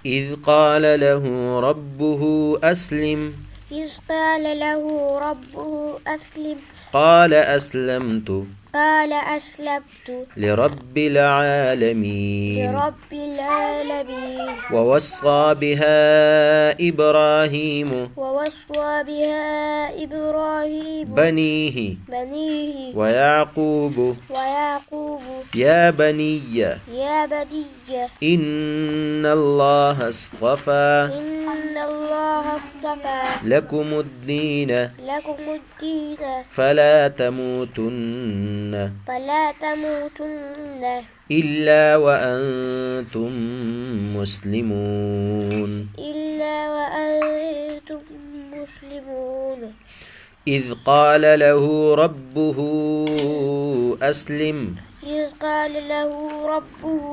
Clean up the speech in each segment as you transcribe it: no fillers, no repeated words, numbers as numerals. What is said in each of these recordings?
إذ قال له ربه أسلم إذ قال له ربه أسلم قال أسلمت قال أسلمت لرب العالمين لرب العالمين ووصى بها إبراهيم ووصى بها إبراهيم بنيه ويعقوب ويعقوب يا بني يا بني إن الله اصطفى إن الله اصطفى لكم الدين فلا تموتن إلا وأنتم مسلمون إذ قال له ربه أسلم إذ قال له ربه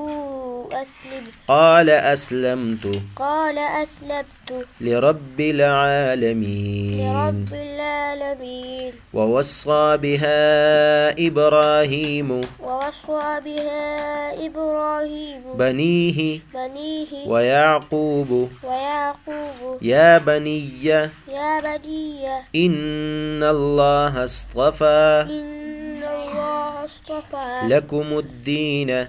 أسلم قال أسلمت قال أسلمت لرب العالمين ووصى بها إبراهيم بنيه ويعقوب يا بني إن الله اصطفى لكم الدين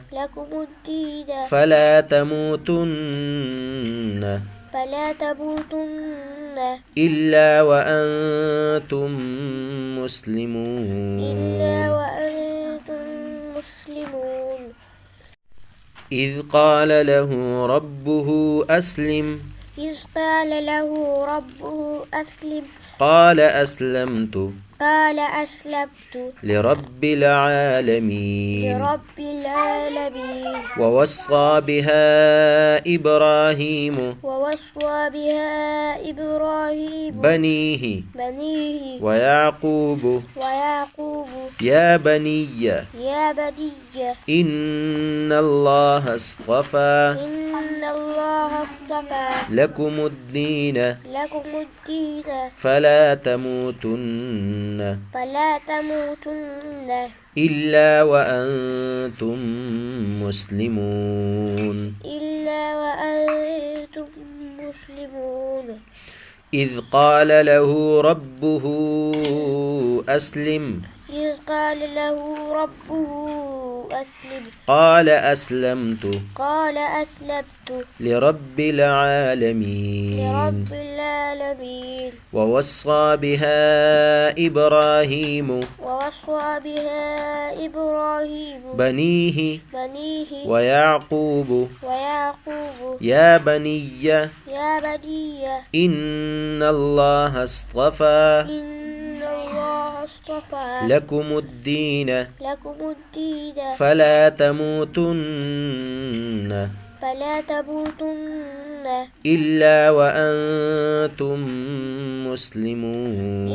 فلا تموتن إلا وأنتم مسلمون إذ قال له ربه أسلم إذ قال له ربه أسلم قال أسلمت قال أسلمت لرب العالمين ووصى بها إبراهيم بنيه ويعقوب يا بني إن الله اصطفى لكم الدين فلا تموتن إلا وأنتم مسلمون إذ قال له ربه أسلم إذ قال له ربه أسلم قال أسلمت قال أسلمت لرب العالمين ووصى بها إبراهيم بنيه ويعقوب يا بني إن الله اصطفى لكم الدين فلا تموتن إلا وأنتم مسلمون